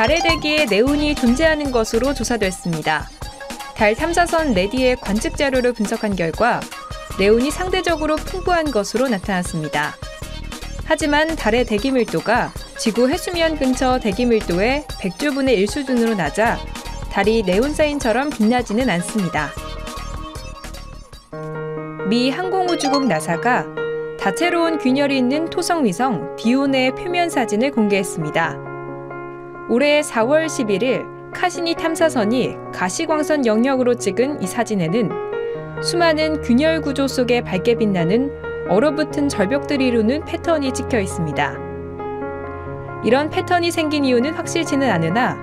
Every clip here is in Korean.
달의 대기에 네온이 존재하는 것으로 조사됐습니다. 달 탐사선 레디의 관측 자료를 분석한 결과 네온이 상대적으로 풍부한 것으로 나타났습니다. 하지만 달의 대기 밀도가 지구 해수면 근처 대기 밀도의 100조분의 1 수준으로 낮아 달이 네온사인처럼 빛나지는 않습니다. 미 항공우주국 나사가 다채로운 균열이 있는 토성위성 디오네의 표면 사진을 공개했습니다. 올해 4월 11일 카시니 탐사선이 가시광선 영역으로 찍은 이 사진에는 수많은 균열 구조 속에 밝게 빛나는 얼어붙은 절벽들이 이루는 패턴이 찍혀 있습니다. 이런 패턴이 생긴 이유는 확실치는 않으나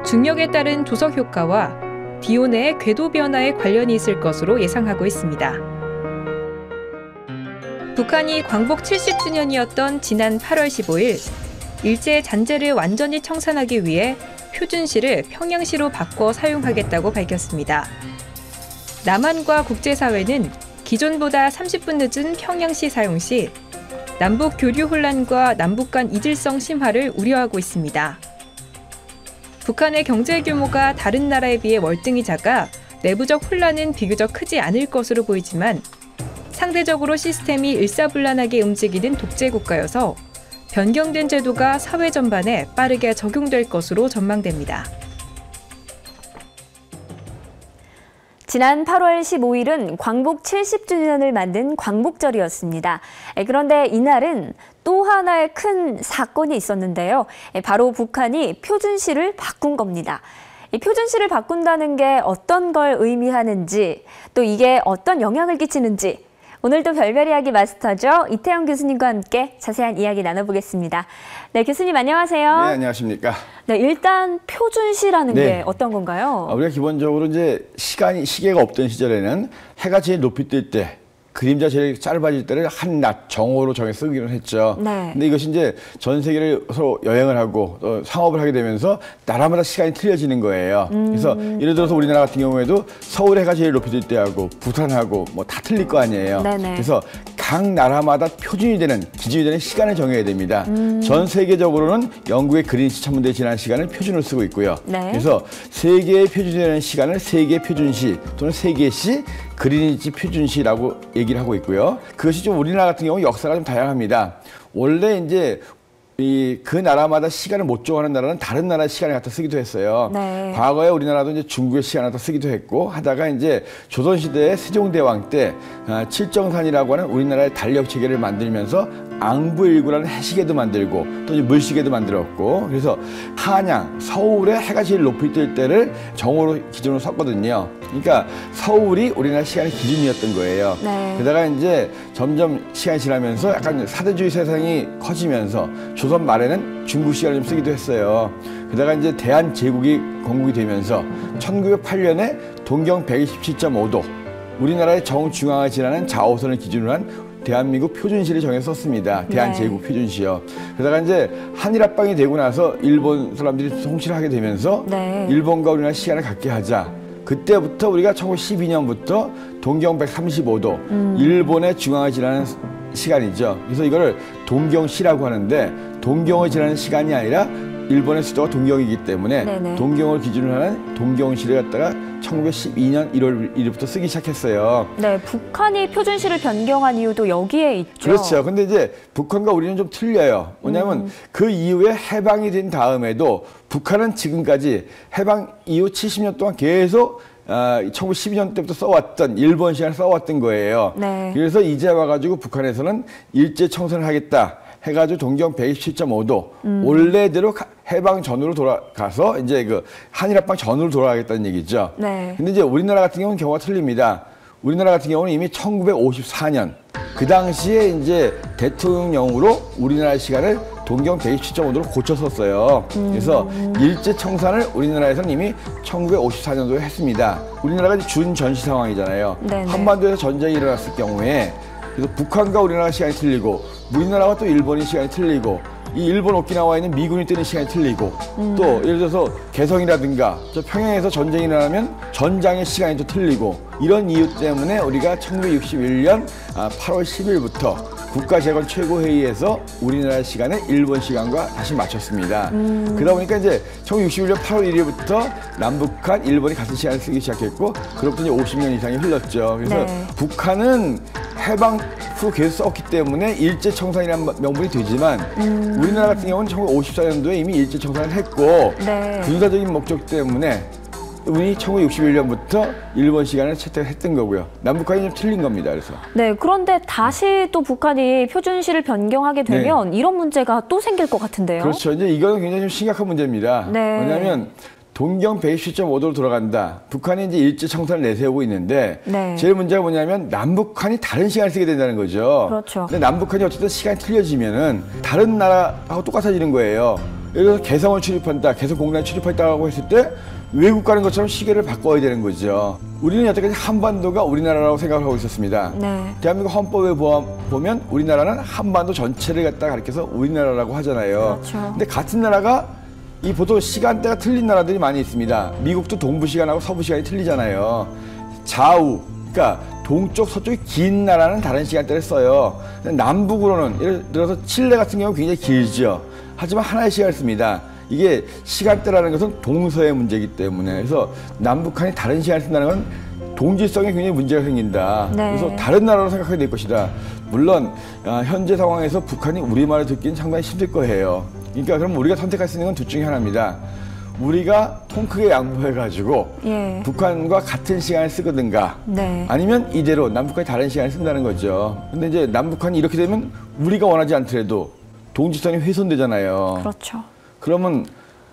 중력에 따른 조석 효과와 디오네의 궤도 변화에 관련이 있을 것으로 예상하고 있습니다. 북한이 광복 70주년이었던 지난 8월 15일 일제 잔재를 완전히 청산하기 위해 표준시를 평양시로 바꿔 사용하겠다고 밝혔습니다. 남한과 국제사회는 기존보다 30분 늦은 평양시 사용 시 남북 교류 혼란과 남북 간 이질성 심화를 우려하고 있습니다. 북한의 경제 규모가 다른 나라에 비해 월등히 작아 내부적 혼란은 비교적 크지 않을 것으로 보이지만 상대적으로 시스템이 일사불란하게 움직이는 독재 국가여서 변경된 제도가 사회 전반에 빠르게 적용될 것으로 전망됩니다. 지난 8월 15일은 광복 70주년을 만든 광복절이었습니다. 그런데 이날은 또 하나의 큰 사건이 있었는데요. 바로 북한이 표준시를 바꾼 겁니다. 이 표준시를 바꾼다는 게 어떤 걸 의미하는지, 또 이게 어떤 영향을 끼치는지 오늘도 별별 이야기 마스터죠. 이태영 교수님과 함께 자세한 이야기 나눠보겠습니다. 네, 교수님 안녕하세요. 네, 안녕하십니까. 네, 일단 표준시라는 게 어떤 건가요? 우리가 기본적으로 이제 시계가 없던 시절에는 해가 제일 높이 뜰 때, 그림자 제일 짧아질 때를 한낮 정오로 정해 쓰기로 했죠. 네. 근데 이것이 이제 전 세계를 서로 여행을 하고 또 상업을 하게 되면서 나라마다 시간이 틀려지는 거예요. 그래서 예를 들어서 우리나라 같은 경우에도 서울 해가 제일 높이 뜰 때하고 부산하고 뭐 다 틀릴 거 아니에요. 네네. 그래서 각 나라마다 표준이 되는, 기준이 되는 시간을 정해야 됩니다. 전 세계적으로는 영국의 그린치 천문대에 지난 시간을 표준으로 쓰고 있고요. 네. 그래서 세계의 표준이 되는 시간을 세계 표준시 또는 세계시, 그린치 표준시라고 얘기를 하고 있고요. 그것이 좀 우리나라 같은 경우 역사가 좀 다양합니다. 원래 이제 그 나라마다 시간을 못 정하는 나라는 다른 나라의 시간을 갖다 쓰기도 했어요. 네. 과거에 우리나라도 이제 중국의 시간을 갖다 쓰기도 했고 하다가 이제 조선시대의 세종대왕 때 칠정산이라고 하는 우리나라의 달력 체계를 만들면서 앙부일구라는 해시계도 만들고 또 이제 물시계도 만들었고, 그래서 한양, 서울에 해가 제일 높이 뜰 때를 정오로 기준으로 썼거든요. 그러니까 서울이 우리나라 시간의 기준이었던 거예요. 네. 게다가 이제 점점 시간이 지나면서 약간 사대주의 세상이 커지면서 조선 말에는 중국 시간을 좀 쓰기도 했어요. 게다가 이제 대한제국이 건국이 되면서 1908년에 동경 127.5도 우리나라의 정중앙을 지나는 좌우선을 기준으로 한 대한민국 표준시를 정해서 썼습니다. 대한제국 표준시요. 그러다가 이제 한일합방이 되고 나서 일본 사람들이 통치를 하게 되면서 일본과 우리나라 시간을 같게 하자. 그때부터 우리가 1912년부터 동경 135도 일본의 중앙을 지나는 시간이죠. 그래서 이거를 동경시라고 하는데 동경을 지나는 시간이 아니라 일본의 수도가 동경이기 때문에 동경을 기준으로 하는 동경시를 갖다가 1912년 1월 1일부터 쓰기 시작했어요. 네, 북한이 표준시를 변경한 이유도 여기에 있죠. 그렇죠. 근데 이제 북한과 우리는 좀 틀려요. 뭐냐면 그 이후에 해방이 된 다음에도 북한은 지금까지 해방 이후 70년 동안 계속 1912년 때부터 써왔던 일본 시간을 써왔던 거예요. 네. 그래서 이제 와가지고 북한에서는 일제 청산을 하겠다 해가지고 동경 127.5도 원래대로 해방 전으로 돌아가서 이제 그 한일합방 전으로 돌아가겠다는 얘기죠. 네. 근데 이제 우리나라 같은 경우는 경우가 틀립니다. 우리나라 같은 경우는 이미 1954년 그 당시에 이제 대통령령으로 우리나라 시간을 동경 127.5도로 고쳤었어요. 그래서 일제 청산을 우리나라에서는 이미 1954년도에 했습니다. 우리나라가 준전시 상황이잖아요. 네네. 한반도에서 전쟁이 일어났을 경우에 그래서 북한과 우리나라 시간이 틀리고 우리나라와 또 일본이 시간이 틀리고 이 일본 오키나와에 있는 미군이 뜨는 시간이 틀리고 또 예를 들어서 개성이라든가 저 평양에서 전쟁이 일어나면 전장의 시간이 또 틀리고 이런 이유 때문에 우리가 1961년 8월 10일부터 국가재건 최고회의에서 우리나라 시간에 일본 시간과 다시 맞췄습니다. 그러다 보니까 이제 1961년 8월 1일부터 남북한, 일본이 같은 시간을 쓰기 시작했고, 그로부터 이제 50년 이상이 흘렀죠. 그래서 네. 북한은 해방 후 계속 썼기 때문에 일제청산이라는 명분이 되지만 우리나라 같은 경우는 1954년도에 이미 일제청산을 했고 네. 군사적인 목적 때문에 우리 1961년부터 일본 시간을 채택했던 거고요. 남북한이 좀 틀린 겁니다. 그래서. 네, 그런데 다시 또 북한이 표준시를 변경하게 되면 이런 문제가 또 생길 것 같은데요. 그렇죠. 이제 이거는 굉장히 좀 심각한 문제입니다. 네. 왜냐하면 동경 117.5도로 돌아간다. 북한이 이제 일제 청산을 내세우고 있는데 네. 제일 문제가 뭐냐면 남북한이 다른 시간을 쓰게 된다는 거죠. 그렇죠. 근데 남북한이 어쨌든 시간이 틀려지면은 다른 나라하고 똑같아지는 거예요. 예를 들어서 개성을 출입한다, 개성 공단에 출입했다고 했을 때 외국 가는 것처럼 시계를 바꿔야 되는 거죠. 우리는 여태까지 한반도가 우리나라라고 생각을 하고 있었습니다. 네. 대한민국 헌법에 보면 우리나라는 한반도 전체를 갖다 가리켜서 우리나라라고 하잖아요. 그렇죠. 근데 같은 나라가 이 보통 시간대가 틀린 나라들이 많이 있습니다. 미국도 동부 시간하고 서부 시간이 틀리잖아요. 좌우, 그러니까 동쪽, 서쪽이 긴 나라는 다른 시간대를 써요. 남북으로는 예를 들어서 칠레 같은 경우 굉장히 길죠. 하지만 하나의 시간을 씁니다. 이게 시간대라는 것은 동서의 문제이기 때문에 그래서 남북한이 다른 시간을 쓴다는 건 동질성에 굉장히 문제가 생긴다. 네. 그래서 다른 나라로 생각해야 될 것이다. 물론 현재 상황에서 북한이 우리말을 듣기는 상당히 힘들 거예요. 그러니까 그럼 우리가 선택할 수 있는 건 둘 중에 하나입니다. 우리가 통 크게 양보해가지고 예. 북한과 같은 시간을 쓰거든가 네. 아니면 이대로 남북한이 다른 시간을 쓴다는 거죠. 근데 이제 남북한이 이렇게 되면 우리가 원하지 않더라도 동지성이 훼손되잖아요. 그렇죠. 그러면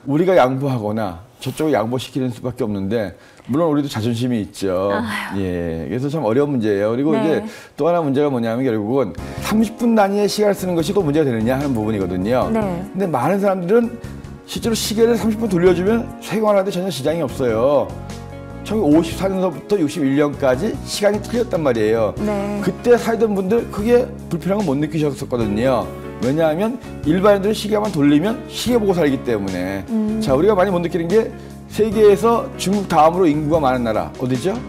우리가 양보하거나 저쪽을 양보시키는 수밖에 없는데 물론 우리도 자존심이 있죠. 아유. 예, 그래서 참 어려운 문제예요. 그리고 네. 이제 또 하나 문제가 뭐냐면 결국은 30분 단위의 시간을 쓰는 것이 또 문제가 되느냐 하는 부분이거든요. 네. 근데 많은 사람들은 실제로 시계를 30분 돌려주면 세관하는데 전혀 지장이 없어요. 1954년서부터 61년까지 시간이 틀렸단 말이에요. 네. 그때 살던 분들 크게 불편한 건 못 느끼셨었거든요. 왜냐하면 일반인들은 시계만 돌리면 시계 보고 살기 때문에. 자, 우리가 많이 못 느끼는 게 세계에서 중국 다음으로 인구가 많은 나라 어디죠?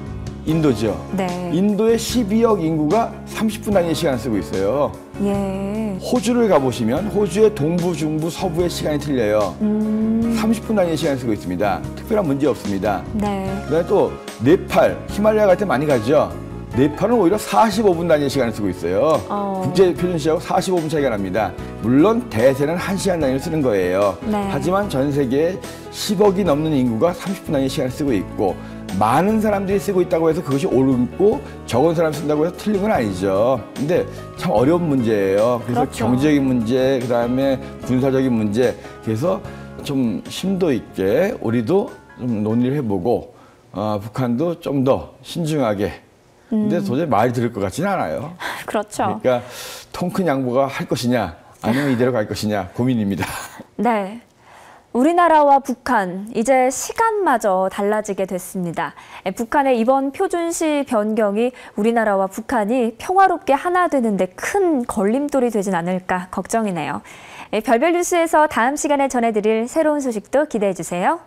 인도죠. 네. 인도의 12억 인구가 30분 단위의 시간을 쓰고 있어요. 예. 호주를 가보시면 호주의 동부, 중부, 서부의 시간이 틀려요. 30분 단위의 시간을 쓰고 있습니다. 특별한 문제 없습니다. 네. 그다음에 또 네팔, 히말라야 갈 때 많이 가죠. 네팔은 오히려 45분 단위의 시간을 쓰고 있어요. 국제 표준시하고 45분 차이가 납니다. 물론 대세는 1시간 단위를 쓰는 거예요. 네. 하지만 전 세계에 10억이 넘는 인구가 30분 단위의 시간을 쓰고 있고 많은 사람들이 쓰고 있다고 해서 그것이 옳고 적은 사람이 쓴다고 해서 틀린 건 아니죠. 근데 참 어려운 문제예요. 그래서 그렇죠. 경제적인 문제, 그다음에 군사적인 문제, 그래서 좀 심도 있게 우리도 좀 논의를 해보고 북한도 좀 더 신중하게. 근데 도저히 말이 들을 것 같지는 않아요. 그렇죠. 그러니까 통 큰 양보가 할 것이냐, 아니면 이대로 갈 것이냐 고민입니다. 네. 우리나라와 북한, 이제 시간마저 달라지게 됐습니다. 북한의 이번 표준시 변경이 우리나라와 북한이 평화롭게 하나 되는데 큰 걸림돌이 되진 않을까 걱정이네요. 별별 뉴스에서 다음 시간에 전해드릴 새로운 소식도 기대해 주세요.